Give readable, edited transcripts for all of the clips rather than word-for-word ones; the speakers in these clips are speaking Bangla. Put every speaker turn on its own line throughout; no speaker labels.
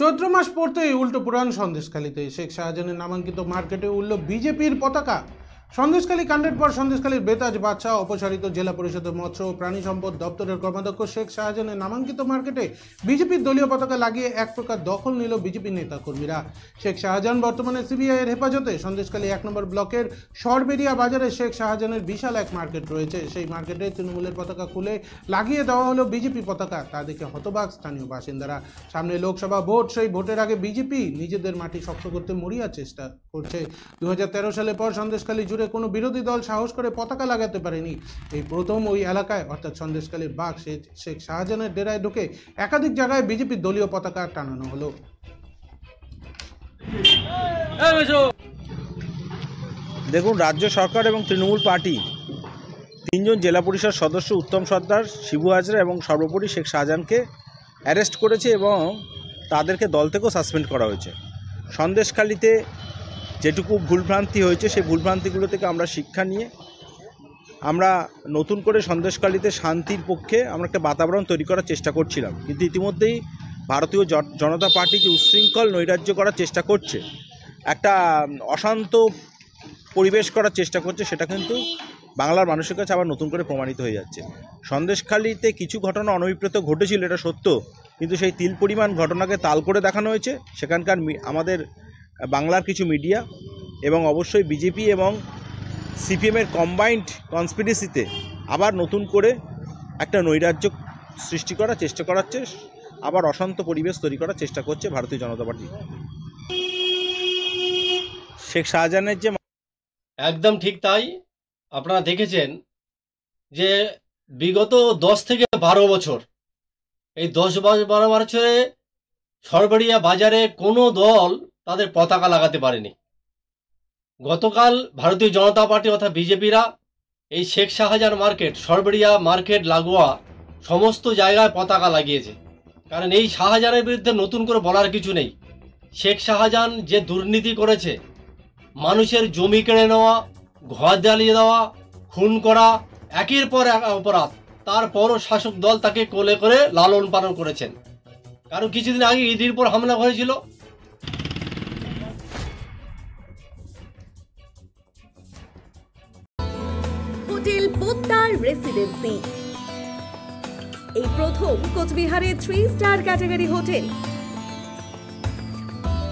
চৈত্র মাস পড়তেই উল্টো পুরাণ সন্দেশখালীতে শেখ শাহজাহানের নামাঙ্কিত মার্কেটে উঠল বিজেপির পতাকা। সন্দেশখালী কাণ্ডের পর সন্দেশখালীর বেতাজ বাদশাহ অপসারিত জেলা পরিষদের মৎস্য ও প্রাণী সম্পদ দপ্তরের কর্মাধ্যক্ষ শেখ শাহজাহানের নামাঙ্কিত মার্কেটে বিজেপির দলীয় পতাকা লাগিয়ে এক প্রকার দখল নিল বিজেপি নেতাকর্মীরা। শেখ শাহজাহান বর্তমানে সিবিআই এর হেফাজতে। সন্দেশখালী 1 নম্বর ব্লকের সরবেরিয়া বাজারে শেখ শাহজাহানের বিশাল এক মার্কেট রয়েছে। সেই মার্কেটে তৃণমূলের পতাকা খুলে লাগিয়ে দেওয়া হলো বিজেপি পতাকা। তা দেখে হতবাক স্থানীয় বাসিন্দারা। সামনে লোকসভা ভোট, সেই ভোটের আগে বিজেপি নিজেদের মাটি শক্ত করতে মরিয়া চেষ্টা করছে। 2013 সালের পর সন্দেশখালী জুড়ে কোনো বিরোধী দল সাহস করে পতাকা লাগাতে পারেনি। এই প্রথম ওই এলাকায় অর্থাৎ সন্দেশখালীর বাগ শেখ শাহজাহানের ডেরায় ঢুকে একাধিক জায়গায় বিজেপির দলীয় পতাকা টানানো হলো।
দেখুন, রাজ্য সরকার এবং তৃণমূল পার্টি 3 জন জেলা পরিষদ সদস্য উত্তম সর্দার, শিবু হাজরা এবং সর্বোপরি শেখ শাহজাহানকে অ্যারেস্ট করেছে এবং তাদেরকে দল থেকেও সাসপেন্ড করা হয়েছে। সন্দেশখালীতে যেটুকু ভুলভ্রান্তি হয়েছে সেই ভুলভ্রান্তিগুলো থেকে আমরা শিক্ষা নিয়ে আমরা নতুন করে সন্দেশখালীতে শান্তির পক্ষে আমরা একটা বাতাবরণ তৈরি করার চেষ্টা করছিলাম, কিন্তু ইতিমধ্যেই ভারতীয় জনতা পার্টি যে উচ্ছৃঙ্খল নৈরাজ্য করার চেষ্টা করছে, একটা অশান্ত পরিবেশ করার চেষ্টা করছে, সেটা কিন্তু বাংলার মানুষের কাছে আবার নতুন করে প্রমাণিত হয়ে যাচ্ছে। সন্দেশখালীতে কিছু ঘটনা অনভিপ্রেত ঘটেছিল, এটা সত্য, কিন্তু সেই তিল পরিমাণ ঘটনাকে তাল করে দেখানো হয়েছে। সেখানকার আমাদের বাংলার কিছু মিডিয়া এবং অবশ্যই বিজেপি এবং সিপিএমের কম্বাইন্ড কনস্পিরেসিতে আবার নতুন করে একটা নৈরাজ্য সৃষ্টি করার চেষ্টা করাচ্ছে, আবার অশান্ত পরিবেশ তৈরি করার চেষ্টা করছে ভারতীয় জনতা পার্টি। শেখ শাহজাহানের যে
একদম ঠিক তাই। আপনারা দেখেছেন যে বিগত 10 থেকে 12 বছর, এই 10-12 বছরে সরবেরিয়া বাজারে কোনো দল তাদের পতাকা লাগাতে পারেনি। গতকাল ভারতীয় জনতা পার্টি অর্থাৎ বিজেপিরা এই শেখ শাহজাহান মার্কেট, সরবেরিয়া মার্কেট লাগোয়া সমস্ত জায়গায় পতাকা লাগিয়েছে। কারণ এই শাহজাহানের বিরুদ্ধে নতুন করে বলার কিছু নেই। শেখ শাহজাহান যে দুর্নীতি করেছে, মানুষের জমি কেড়ে নেওয়া, ঘর জ্বালিয়ে দেওয়া, খুন করা, একের পর এক অপরাধ, তারপরও শাসক দল তাকে কোলে করে লালন পালন করেছেন। কারণ কিছুদিন আগে ইডির উপর হামলা হয়েছিল।
হোটেল পোদ্দার রেসিডেন্সি এই প্রথম কোচবিহারের 3 স্টার ক্যাটাগরি হোটেল।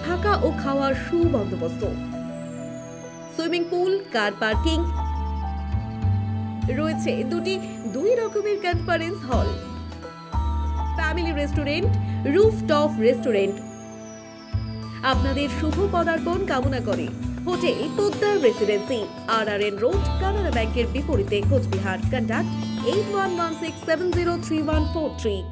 থাকা ও খাওয়ার সুবন্দোবস্ত, সুইমিং পুল, কার পার্কিং, রয়েছে 2 রকমের conference hall, family restaurant, rooftop restaurant. আপনাদের শুভ পদার্পণ কামনা করে hotel Poddar residency, RRN road, Canara ব্যাংকের বিপরীতে, কোচবিহার। কন্ট্যাক্ট 8116703143।